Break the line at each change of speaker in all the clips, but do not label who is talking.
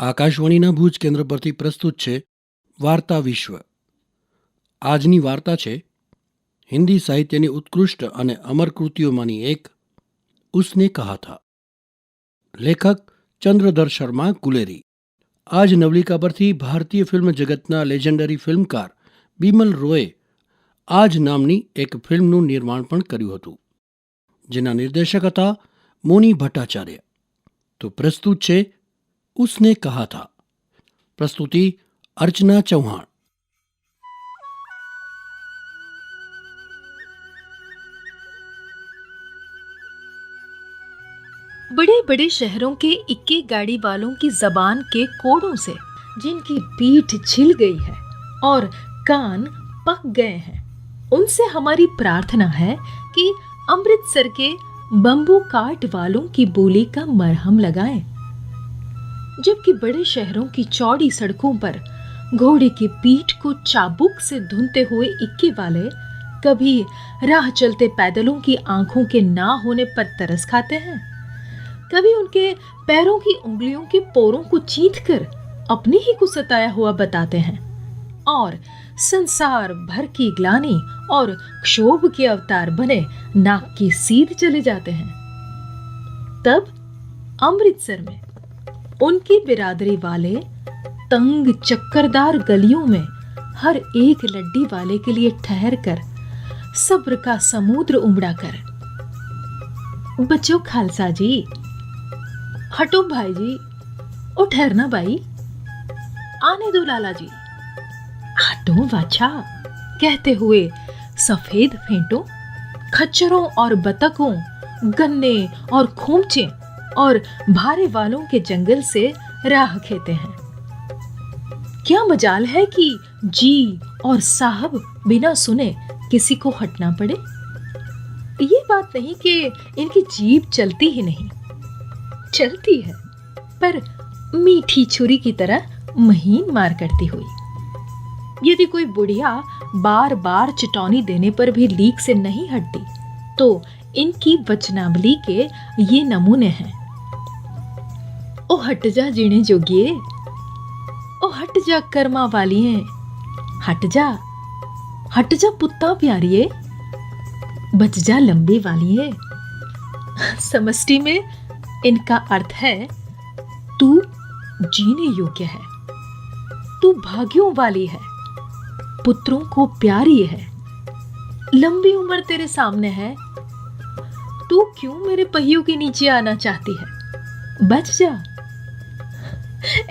આકાશવાણીના ભુજ કેન્દ્ર પરથી પ્રસ્તુત છે વાર્તા વિશ્વ. આજની વાર્તા છે હિન્દી સાહિત્યની ઉત્કૃષ્ટ અને અમર કૃતિઓમાંની એક ઉસને કહા થા. લેખક ચંદ્રધર શર્મા ગુલેરી. આ જ નવલિકા પરથી ભારતીય ફિલ્મ જગતના લેજેન્ડરી ફિલ્મકાર બિમલ રોયે આ જ નામની એક ફિલ્મનું નિર્માણ પણ કર્યું હતું, જેના નિર્દેશક હતા મોની ભટ્ટાચાર્ય. તો પ્રસ્તુત છે उसने कहा था. प्रस्तुति अर्चना चौहान.
बड़े बड़े शहरों के इक्के गाड़ी वालों की जबान के कोड़ों से जिनकी पीठ छिल गई है और कान पक गए हैं, उनसे हमारी प्रार्थना है कि अमृतसर के बम्बू काट वालों की बोली का मरहम लगाएं. जबकि बड़े शहरों की चौड़ी सड़कों पर घोड़े की पीठ को चाबुक से धुनते हुए इक्के वाले कभी राह चलते पैदलों की आंखों के ना होने पर तरस खाते हैं, कभी उनके पैरों की उंगलियों के पोरों को चीथकर अपने ही को सताया हुआ बताते हैं और संसार भर की ग्लानि और क्षोभ के अवतार बने नाक की सीध चले जाते हैं. तब अमृतसर में उनकी बिरादरी वाले तंग चक्करदार गलियों में हर एक लड्डी वाले के लिए ठहर कर सब्र का समुद्र उमड़ा कर, बच्चों खालसा जी, हटो भाई जी, ओ ठहरना भाई, आने दो लाला जी, हटो बाछा, कहते हुए सफेद फेंटों, खच्चरों और बतकों, गन्ने और खोमचे और भारे वालों के जंगल से राह खेते हैं. क्या मजाल है कि जी और साहब बिना सुने किसी को हटना पड़े. ये बात नहीं कि इनकी जीभ चलती ही नहीं, चलती है, पर मीठी छुरी की तरह महीन मार करती हुई. यदि कोई बुढ़िया बार बार चिटौनी देने पर भी लीक से नहीं हटती, तो इनकी वचनावली के ये नमूने हैं. ओ हट जा जीने जोगिए, ओ हट जा कर्मा वालिए, हट जा पुत्ता प्यारिए, बच जा लंबी वालिए. समष्टि में इनका अर्थ है तू जीने योग्य है, तू भाग्यों वाली है, पुत्रों को प्यारी है, लंबी उम्र तेरे सामने है, तू क्यों मेरे पहियों के नीचे आना चाहती है, बच जा.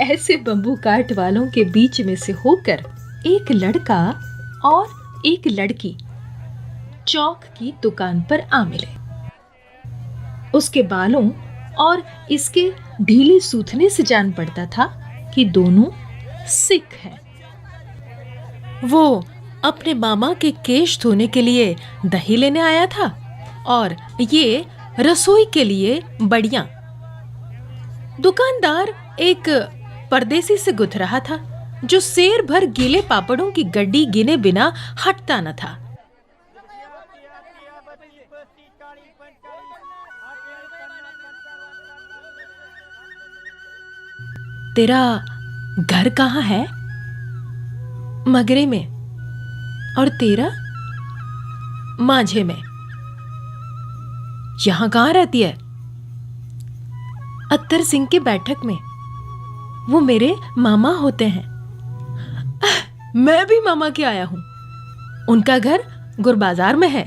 ऐसे बंबू काट वालों के बीच में से होकर एक लड़का और एक लड़की चौक की दुकान पर आ मिले. उसके बालों और इसके ढीले सूथने से जान पड़ता था कि दोनों सिख हैं. वो अपने मामा के केश धोने के लिए दही लेने आया था और ये रसोई के लिए बड़ियां. दुकानदार एक परदेसी से गुथ रहा था जो शेर भर गीले पापड़ों की गड्डी गिने बिना हटता न था. तेरा घर कहाँ है? मगरे में. और तेरा? माझे में. यहां कहाँ रहती है? अत्तर सिंह के बैठक में. वो मेरे मामा होते हैं. मैं भी मामा के आया हूं. उनका घर गुरबाजार में है.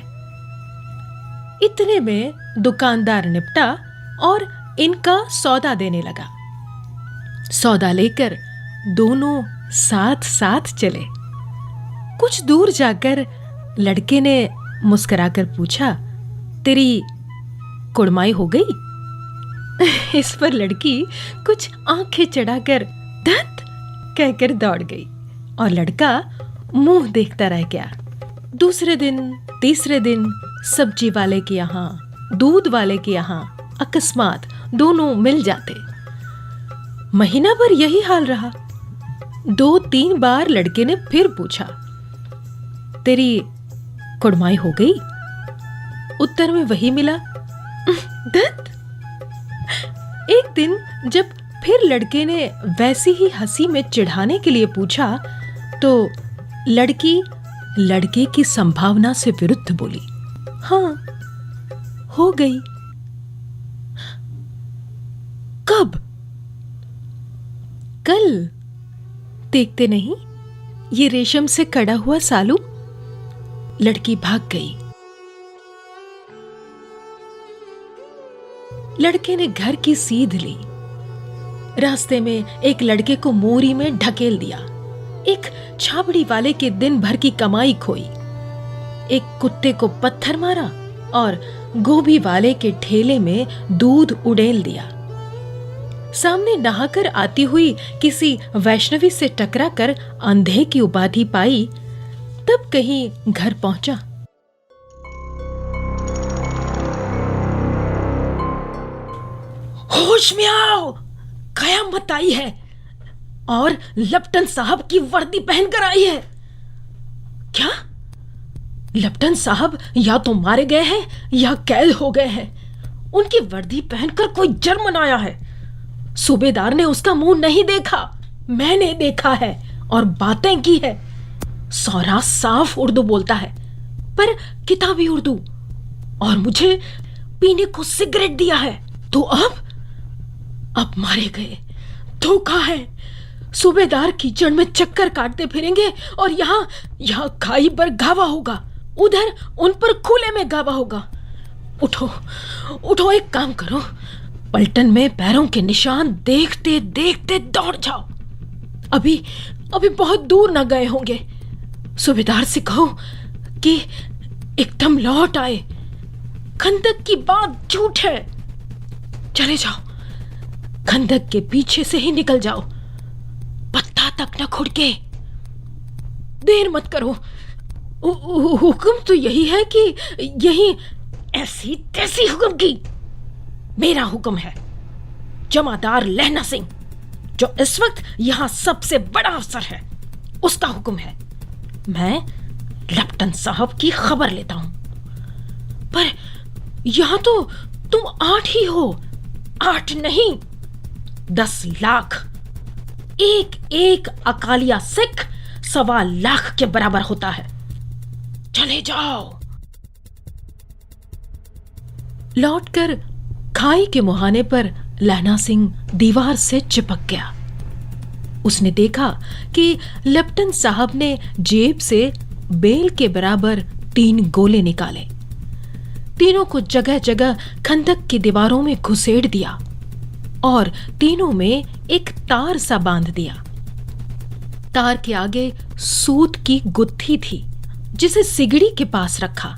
इतने में दुकानदार निपटा और इनका सौदा देने लगा. सौदा लेकर दोनों साथ साथ चले. कुछ दूर जाकर लड़के ने मुस्कुराकर पूछा, तेरी कुड़माई हो गई? इस पर लड़की कुछ आंखें चढ़ाकर धत कहकर दौड़ गई और लड़का मुंह देखता रह गया. दूसरे दिन, तीसरे दिन सब्जी वाले के यहाँ, दूध वाले के यहाँ अकस्मात दोनों मिल जाते. महीना भर यही हाल रहा. 2-3 बार लड़के ने फिर पूछा, तेरी कुड़माई हो गई? उत्तर में वही मिला, धत. एक दिन जब फिर लड़के ने वैसी ही हंसी में चिढ़ाने के लिए पूछा तो लड़की लड़के की संभावना से विरुद्ध बोली, हाँ, हो गई। कब? कल। देखते नहीं, ये रेशम से कड़ा हुआ सालू। लड़की भाग गई। लड़के ने घर की सीध ली। रास्ते में एक लड़के को मोरी में ढकेल दिया। एक छाबड़ी वाले के दिन भर की कमाई खोई। एक कुत्ते को पत्थर मारा और गोभी वाले के ठेले में दूध उड़ेल दिया। सामने नहाकर आती हुई किसी वैष्णवी से टकराकर अंधे की उपाधि पाई, तब कहीं घर पहुंचा। होश में आओ, कयामत आई है और लप्टन साहब की वर्दी पहनकर आई है। क्या? लप्टन साहब या तो मारे गए हैं या कैद हो गए हैं। उनकी वर्दी पहनकर कोई जर्मन आया है। सूबेदार ने उसका मुंह नहीं देखा, मैंने देखा है और बातें की है। सौरा साफ उर्दू बोलता है, पर किताबी उर्दू, और मुझे पीने को सिगरेट दिया है। तो अब मारे गए। धोखा है। सूबेदार कीचड़ में चक्कर काटते फिरेंगे और यहाँ खाई पर गावा होगा, उधर उन पर खुले में गावा होगा। उठो, एक काम करो, पलटन में पैरों के निशान देखते देखते दौड़ जाओ। अभी बहुत दूर न गए होंगे। सूबेदार से कहो कि एकदम लौट आए। खंदक की बात झूठ है। चले जाओ, खंदक के पीछे से ही निकल जाओ, पत्ता तक न खुड़के। देर मत करो। हुक्म तो यही है कि यही ऐसी तैसी हुक्म की। मेरा हुक्म है। जमादार लहना सिंह, जो इस वक्त यहां सबसे बड़ा अफसर है, उसका हुक्म है। मैं लप्टन साहब की खबर लेता हूं। पर यहां तो तुम 8 ही हो। 8 नहीं, 10 लाख। एक अकालिया सिख 1.25 लाख के बराबर होता है। चले जाओ। लौटकर खाई के मुहाने पर लहना सिंह दीवार से चिपक गया। उसने देखा कि लप्टन साहब ने जेब से बेल के बराबर 3 गोले निकाले। तीनों को जगह जगह खंदक की दीवारों में घुसेड़ दिया और तीनों में एक तार सा बांध दिया। तार के आगे सूत की गुत्थी थी, जिसे सिगड़ी के पास रखा।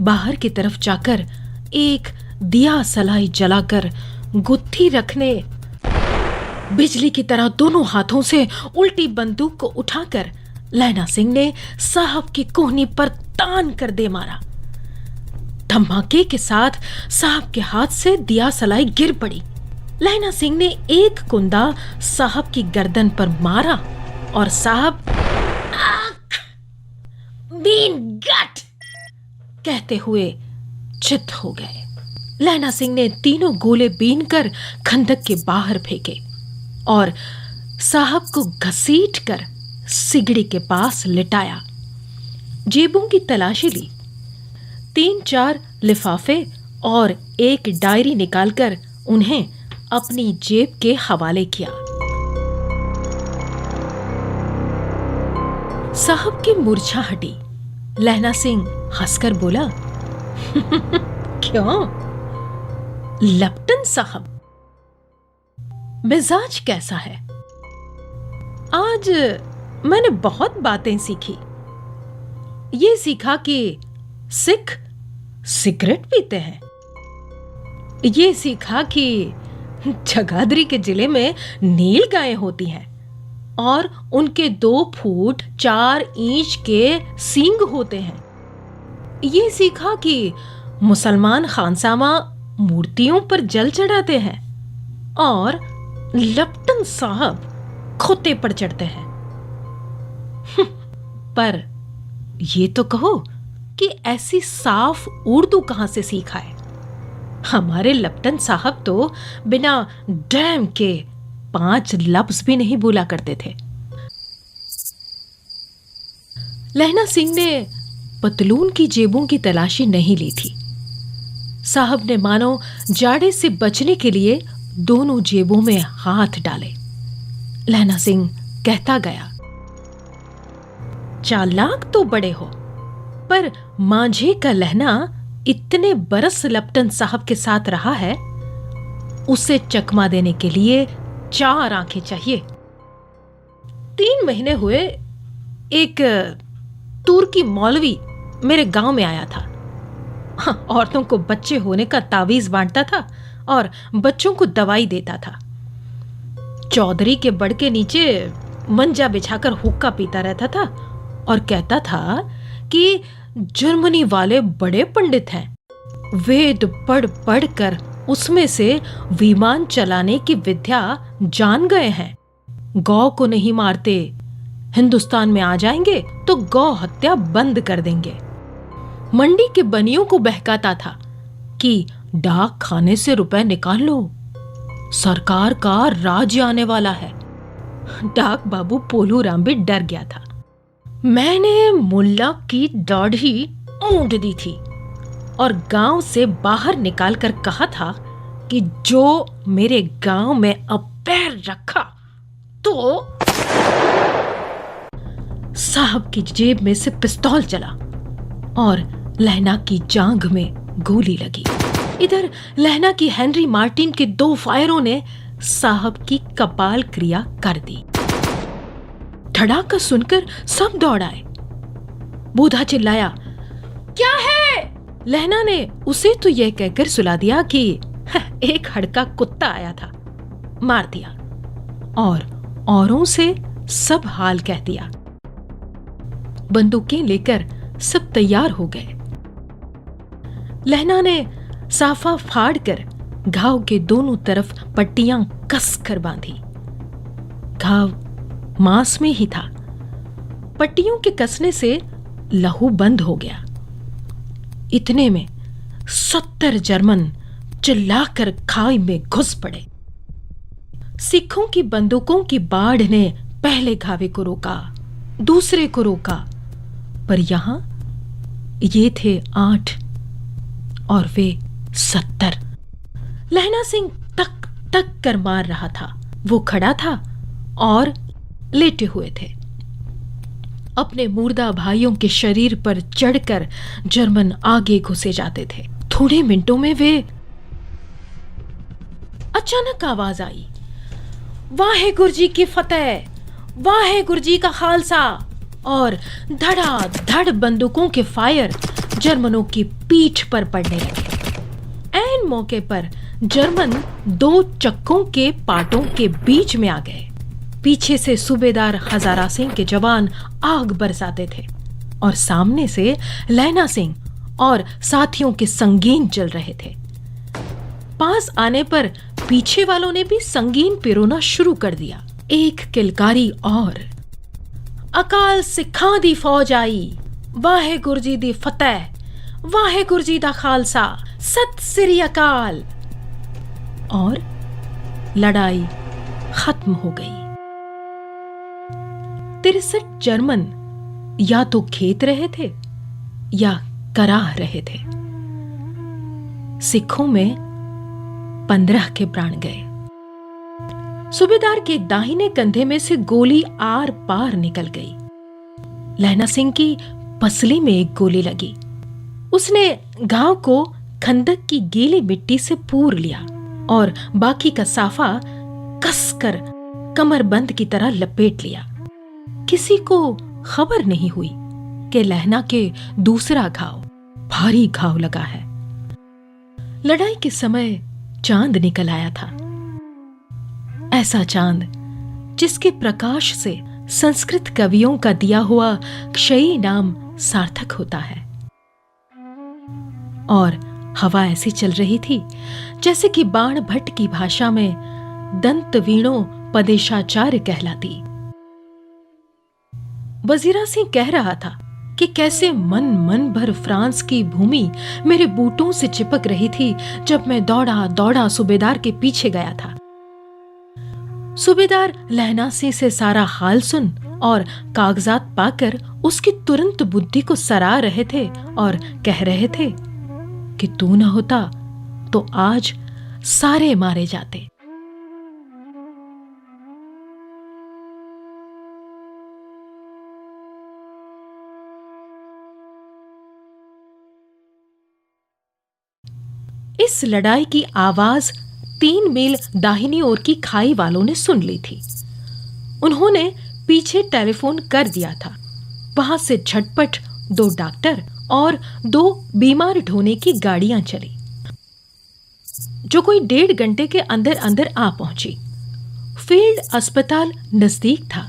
बाहर की तरफ जाकर एक दिया सलाई जलाकर गुत्थी रखने, बिजली की तरह दोनों हाथों से उल्टी बंदूक को उठाकर लहना सिंह ने साहब की कोहनी पर तान कर दे मारा। धमाके के साथ साहब के हाथ से दिया सलाई गिर पड़ी। लहना सिंह ने एक कुंदा साहब की गर्दन पर मारा और साहब बीन गट कहते हुए चित हो गए। लहना सिंह ने तीनों गोले बीन कर खंदक के बाहर फेंके और साहब को घसीट कर सिगड़ी के पास लिटाया। जेबों की तलाशी ली। 3-4 लिफाफे और एक डायरी निकालकर उन्हें अपनी जेब के हवाले किया। साहब की मूर्छा हटी। लहना सिंह हंसकर बोला, क्यों लप्टन साहब, मिजाज कैसा है? आज मैंने बहुत बातें सीखी। ये सीखा कि सिख सिगरेट पीते हैं। ये सीखा कि जगाधरी के जिले में नील गायें होती हैं और उनके 2 फुट 4 इंच के सींग होते हैं। ये सीखा कि मुसलमान खानसामा मूर्तियों पर जल चढ़ाते हैं और लप्टन साहब खोते पर चढ़ते हैं। पर ये तो कहो कि ऐसी साफ उर्दू कहां से सीखा है? हमारे लपटन साहब तो बिना डैम के 5 लफ्ज भी नहीं बोला करते थे। लहना सिंह ने पतलून की जेबों की तलाशी नहीं ली थी। साहब ने मानो जाड़े से बचने के लिए दोनों जेबों में हाथ डाले। लहना सिंह कहता गया, चालाक तो बड़े हो, पर मांझे का लहना इतने बरस लपटन साहब के साथ रहा है, उसे चकमा देने के लिए 4 आंखें चाहिए। 3 महीने हुए एक तुर्की मौलवी मेरे गांव में आया था। औरतों को बच्चे होने का तावीज बांटता था और बच्चों को दवाई देता था। चौधरी के बड़ के नीचे मंजा बिछाकर हुक्का पीता रहता था और कहता था कि जर्मनी वाले बड़े पंडित हैं, वेद पढ़ पढ़ कर उसमें से विमान चलाने की विद्या जान गए हैं। गौ को नहीं मारते, हिंदुस्तान में आ जाएंगे तो गौ हत्या बंद कर देंगे। मंडी के बनियों को बहकाता था कि डाक खाने से रुपए निकाल लो, सरकार का राज्य आने वाला है। डाक बाबू पोलू राम भी डर गया था। मैंने मुल्ला की दाढ़ी मूंद दी थी और गांव से बाहर निकालकर कहा था कि जो मेरे गांव में अब पैर रखा तो साहब की जेब में से पिस्तौल चला और लहना की जांघ में गोली लगी। इधर लहना की हेनरी मार्टिन के 2 फायरों ने साहब की कपाल क्रिया कर दी। धड़ाका सुनकर सब दौड़ आए। बूढ़ा चिल्लाया, क्या है? लहना ने उसे तो यह कहकर सुला दिया कि एक हड़का कुत्ता आया था, मार दिया, और औरों से सब हाल कह दिया। बंदूकें लेकर सब तैयार हो गए। लहना ने साफा फाड़कर घाव के दोनों तरफ पट्टियां कस कर बांधी। घाव मांस में ही था। पट्टियों के कसने से लहू बंद हो गया। इतने में 70 जर्मन चिल्लाकर खाई में घुस पड़े। सिखों की बंदूकों की बाढ़ ने पहले घावे को रोका, दूसरे को रोका, पर यहां ये थे 8 और वे 70। लहना सिंह तक तक कर मार रहा था। वो खड़ा था और लेटे हुए थे। अपने मुर्दा भाइयों के शरीर पर चढ़कर जर्मन आगे घुसे जाते थे। थोड़े मिनटों में वे अचानक आवाज आई, वाहेगुरु जी की फतेह, वाहेगुरु जी का खालसा, और धड़ाधड़ बंदूकों के फायर जर्मनों की पीठ पर पड़ने लगे। ऐन मौके पर जर्मन 2 चक्कों के पाटों के बीच में आ गए। पीछे से सूबेदार हजारा सिंह के जवान आग बरसाते थे और सामने से लहना सिंह और साथियों के संगीन चल रहे थे। पास आने पर पीछे वालों ने भी संगीन पिरोना शुरू कर दिया। एक किलकारी और, अकाल सिखां दी फौज आई, वाहेगुरु जी दी फतेह, वाहेगुरु जी दा खालसा, सत श्री अकाल, और लड़ाई खत्म हो गई। 63 जर्मन या तो खेत रहे थे या कराह रहे थे। सिखों में 15 के प्राण गए। सूबेदार के दाहिने कंधे में से गोली आर पार निकल गई। लहना सिंह की पसली में एक गोली लगी। उसने घाव को खंदक की गीली मिट्टी से पूर लिया और बाकी का साफा कसकर कमरबंद की तरह लपेट लिया। किसी को खबर नहीं हुई कि लहना के दूसरा घाव, भारी घाव लगा है। लड़ाई के समय चांद निकल आया था, ऐसा चांद जिसके प्रकाश से संस्कृत कवियों का दिया हुआ क्षयी नाम सार्थक होता है। और हवा ऐसी चल रही थी जैसे कि बाण भट्ट की भाषा में दंत वीणों पदेशाचार्य कहलाती। वजीरा सिंह कह रहा था कि कैसे मन मन भर फ्रांस की भूमि मेरे बूटों से चिपक रही थी जब मैं दौड़ा दौड़ा सूबेदार के पीछे गया था। सूबेदार लहनासी से सारा हाल सुन और कागजात पाकर उसकी तुरंत बुद्धि को सराह रहे थे और कह रहे थे कि तू न होता तो आज सारे मारे जाते। इस लड़ाई की आवाज 3 मील दाहिनी ओर की खाई वालों ने सुन ली थी। उन्होंने पीछे टेलीफोन कर दिया था। वहां से झटपट 2 डॉक्टर और 2 बीमार ढोने की गाड़ियां चली, जो कोई 1.5 घंटे के अंदर अंदर आ पहुंची। फील्ड अस्पताल नजदीक था,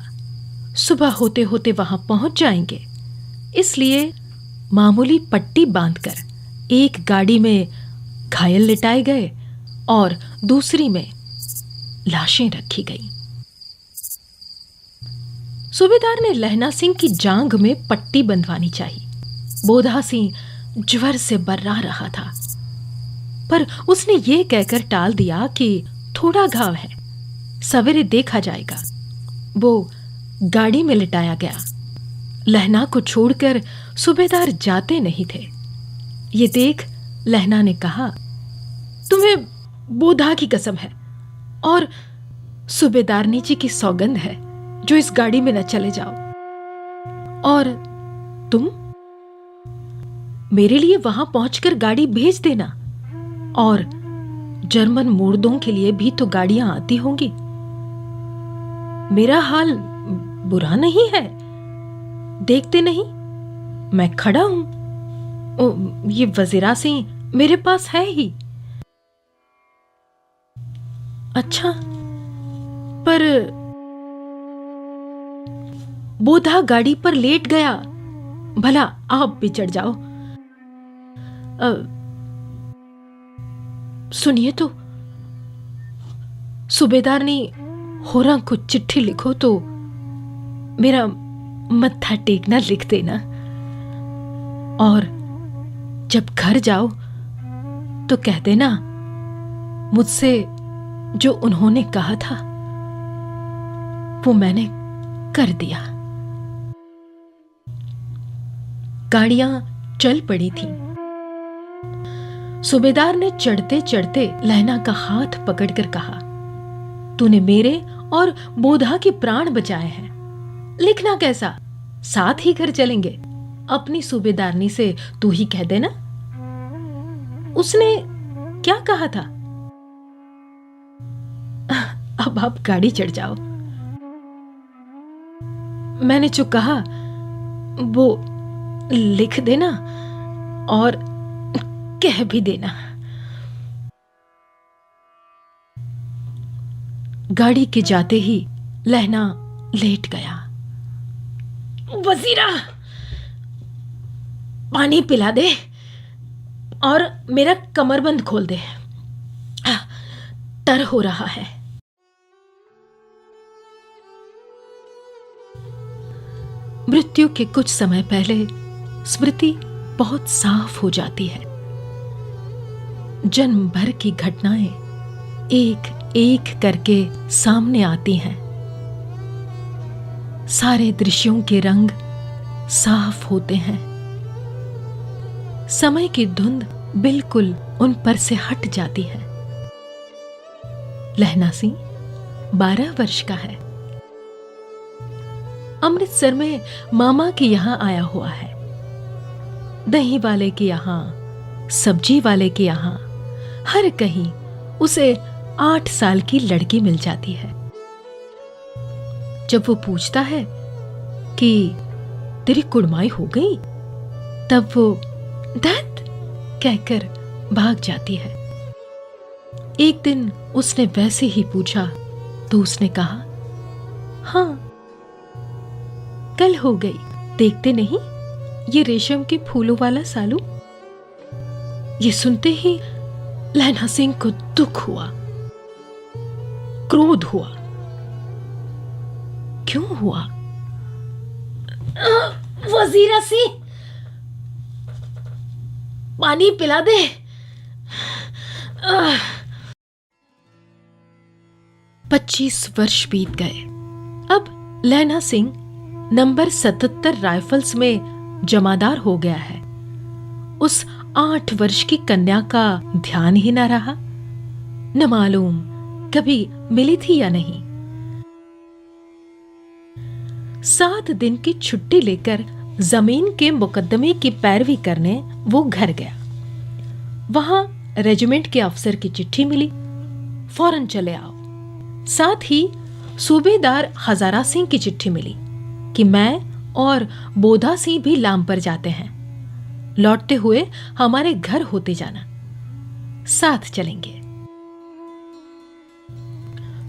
सुबह होते होते वहां पहुंच जाएंगे, इसलिए मामूली पट्टी बांधकर एक गाड़ी में घायल लिटाए गए और दूसरी में लाशें रखी गई। सूबेदार ने लहना सिंह की जांघ में पट्टी बंधवानी चाहिए। बोधा सिंह ज्वर से बर्रा रहा था, पर उसने ये कहकर टाल दिया कि थोड़ा घाव है, सवेरे देखा जाएगा। वो गाड़ी में लिटाया गया। लहना को छोड़कर सूबेदार जाते नहीं थे। ये देख लहना ने कहा, तुम्हें बोधा की कसम है और सूबेदारनी जी की सौगंध है जो इस गाड़ी में न चले जाओ। और तुम मेरे लिए वहां पहुंचकर गाड़ी भेज देना, और जर्मन मुर्दों के लिए भी तो गाड़ियां आती होंगी। मेरा हाल बुरा नहीं है, देखते नहीं मैं खड़ा हूं। ये वजीरा सिंह मेरे पास है ही। अच्छा, पर बोधा गाड़ी पर लेट गया, भला आप भी चढ़ जाओ। सुनिए तो, सूबेदार ने होरा को चिट्ठी लिखो तो मेरा मत्था टेकना लिख देना, और जब घर जाओ तो कह देना मुझसे जो उन्होंने कहा था वो मैंने कर दिया। गाड़ियां चल पड़ी थीं। सूबेदार ने चढ़ते चढ़ते लहना का हाथ पकड़कर कहा, तूने मेरे और बोधा के प्राण बचाए हैं। लिखना कैसा, साथ ही घर चलेंगे। अपनी सूबेदारनी से तू ही कह देना। उसने क्या कहा था? अब आप गाड़ी चढ़ जाओ। मैंने जो कहा वो लिख देना और कह भी देना। गाड़ी के जाते ही लहना लेट गया। वजीरा, पानी पिला दे और मेरा कमरबंद खोल दे, टर हो रहा है। मृत्यु के कुछ समय पहले स्मृति बहुत साफ हो जाती है। जन्म भर की घटनाएं एक एक करके सामने आती हैं। सारे दृश्यों के रंग साफ होते हैं। समय की धुंध बिल्कुल उन पर से हट जाती है। लहना सिंह 12 वर्ष का है। अमृतसर में मामा के यहां आया हुआ है। दही वाले के यहां, सब्जी वाले के यहां, हर कहीं उसे 8 साल की लड़की मिल जाती है। जब वो पूछता है कि तेरी कुड़माई हो गई, तब वो दत्त कहकर भाग जाती है। एक दिन उसने वैसे ही पूछा तो उसने कहा, हाँ कल हो गई। देखते नहीं ये रेशम के फूलों वाला सालू। ये सुनते ही लहना सिंह को दुख हुआ, क्रोध हुआ। क्यों हुआ? वजीरा सी, पानी पिला दे। 25 वर्ष बीत गए। अब लैना सिंह नंबर 77 राइफल्स में जमादार हो गया है। उस 8 वर्ष की कन्या का ध्यान ही न रहा। न मालूम कभी मिली थी या नहीं। 7 दिन की छुट्टी लेकर जमीन के मुकदमे की पैरवी करने वो घर गया। वहां रेजिमेंट के अफसर की चिट्ठी मिली, फौरन चले आओ। साथ ही सूबेदार हजारा सिंह की चिट्ठी मिली कि मैं और बोधा सिंह भी लाम पर जाते हैं, लौटते हुए हमारे घर होते जाना, साथ चलेंगे।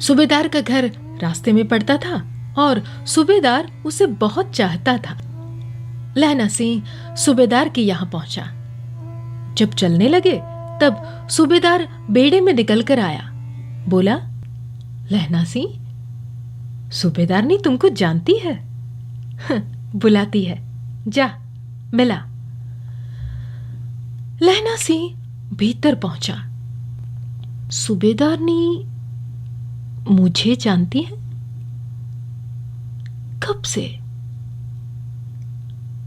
सूबेदार का घर रास्ते में पड़ता था और सूबेदार उसे बहुत चाहता था। लैना सिंह सूबेदार के यहां पहुंचा। जब चलने लगे तब सूबेदार बेड़े में निकलकर आया। बोला, लैना सिंह, सूबेदारनी तुमको जानती है? बुलाती है, जा मिला। लैना सिंह भीतर पहुंचा। सूबेदारनी मुझे जानती है? कब से?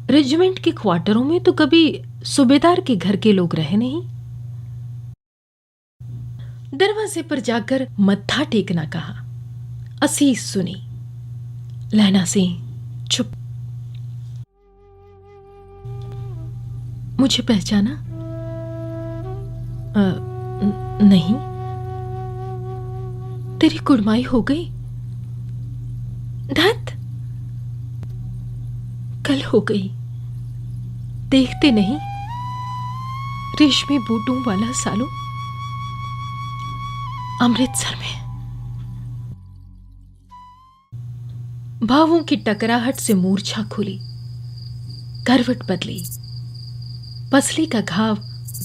रेजिमेंट के क्वार्टरों में तो कभी सूबेदार के घर के लोग रहे नहीं। दरवाजे पर जाकर मत्था टेकना कहा। असीस सुनी। लैना सिंह चुप। मुझे पहचाना? नहीं। तेरी कुड़माई हो गई? धत, कल हो गई। देखते नहीं, रेशमी बूटों वाला सालू अमृतसर में। भावों की टकराहट से मूर्छा खुली, करवट बदली, पसली का घाव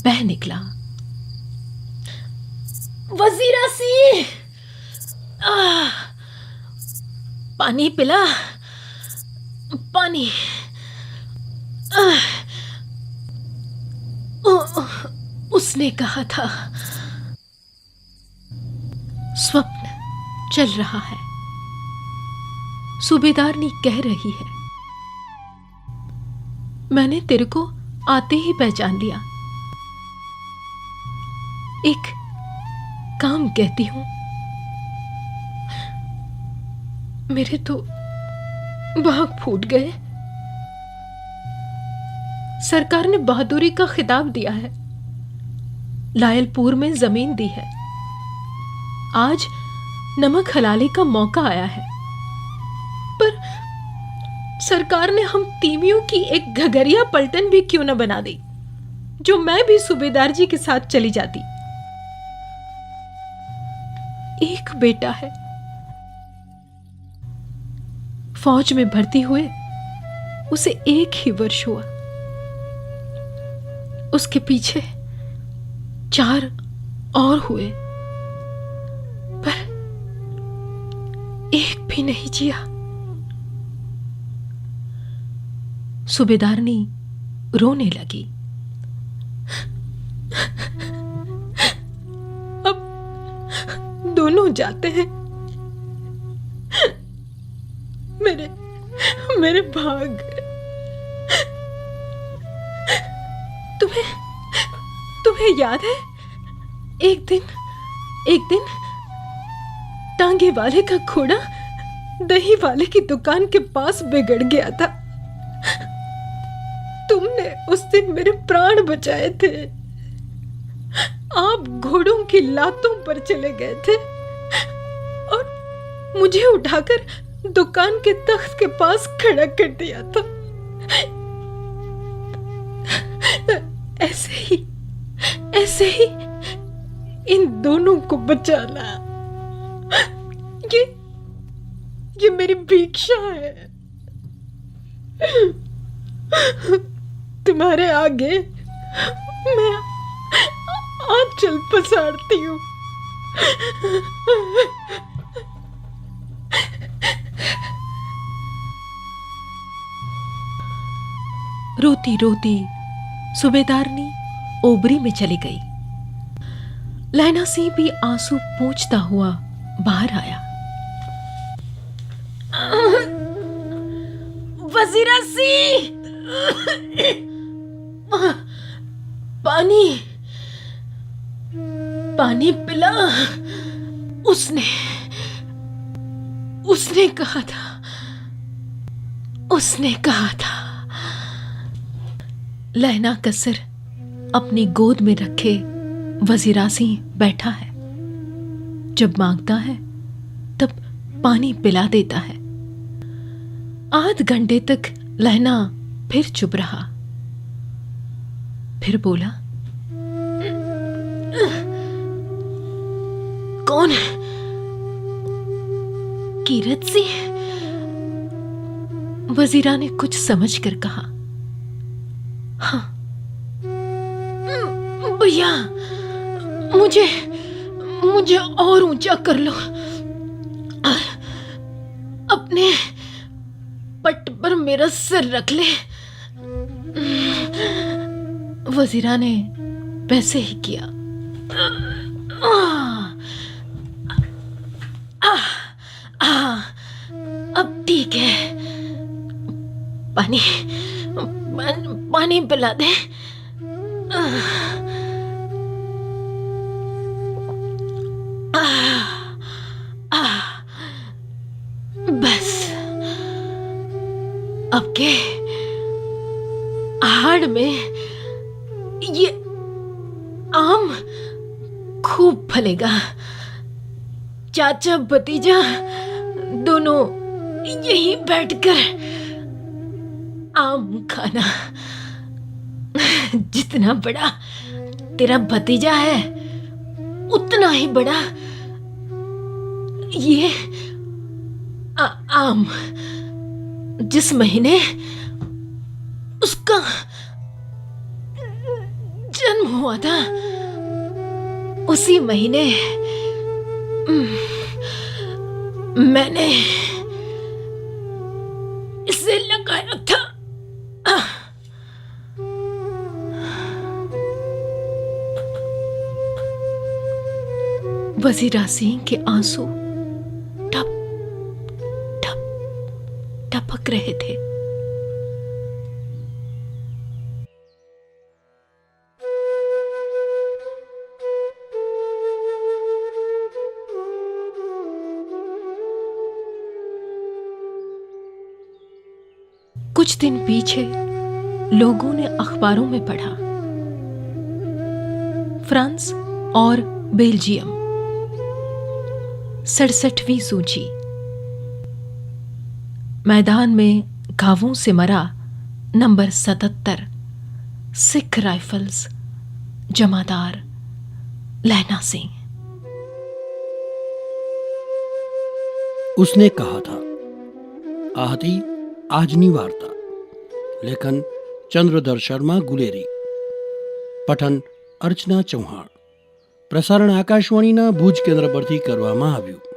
बह निकला। वजीरा सी, पानी पिला, पानी। उसने कहा था। स्वप्न चल रहा है, सूबेदारनी कह रही है। मैंने तेरे को आते ही पहचान लिया। एक काम कहती हूं, मेरे तो भाग फूट गए। सरकार ने बहादुरी का खिताब दिया है, लायलपुर में जमीन दी है। आज नमक हलाली का मौका आया है, पर सरकार ने हम तीमियों की एक घगरिया पलटन भी क्यों न बना दी, जो मैं भी सूबेदार जी के साथ चली जाती। एक बेटा है, फौज में भर्ती हुए उसे 1 ही वर्ष हुआ। उसके पीछे 4 और हुए, पर एक भी नहीं जिया। सूबेदारनी रोने लगी। अब दोनों जाते हैं। मेरे भाग। तुम्हें याद है, एक दिन टांगे वाले का घोड़ा दही वाले की दुकान के पास बिगड़ गया था। तुमने उस दिन मेरे प्राण बचाए थे। आप घोड़ों की लातों पर चले गए थे और मुझे उठाकर दुकान के तख्त के पास खड़ा कर दिया था। ऐसे ही इन दोनों को बचाना, ये मेरी भिक्षा है। तुम्हारे आगे मैं आंचल पसारती हूँ। रोती रोती सूबेदारनी ओबरी में चली गई। लैना सिंह भी आंसू पोंछता हुआ बाहर आया। वजीरा सिंह, पानी पानी पिला। उसने कहा था। लैना का सिर अपनी गोद में रखे वजीरा सिंह बैठा है। जब मांगता है तब पानी पिला देता है। आध घंटे तक लैना फिर चुप रहा, फिर बोला, कौन है? कीरत सिंह। वजीरा ने कुछ समझकर कहा, हाँ भैया, मुझे और ऊंचा कर लो। अपने पट पर मेरा सिर रख ले। वजीरा ने वैसे ही किया। अब ठीक है। पानी पिला दे। बस अब के हाड़ में ये आम खूब फलेगा। चाचा भतीजा दोनों यहीं बैठकर आम खाना। जितना बड़ा तेरा भतीजा है उतना ही बड़ा ये आम। जिस महीने उसका जन्म हुआ था उसी महीने मैंने इसे लगाया था। वजीरा सिंह के आंसू टप टप टपक रहे थे। कुछ दिन पीछे लोगों ने अखबारों में पढ़ा, फ्रांस और बेल्जियम 67वीं सूची। मैदान में घावों से मरा नंबर 77 सिख राइफल्स जमादार लैना सिंह।
उसने कहा था। आहती આજની વાર્તા, લેખન ચંદ્રધર શર્મા ગુલેરી, પઠન અર્ચના ચૌહાણ, પ્રસારણ આકાશવાણીના ભુજ કેન્દ્ર પરથી કરવામાં આવ્યું.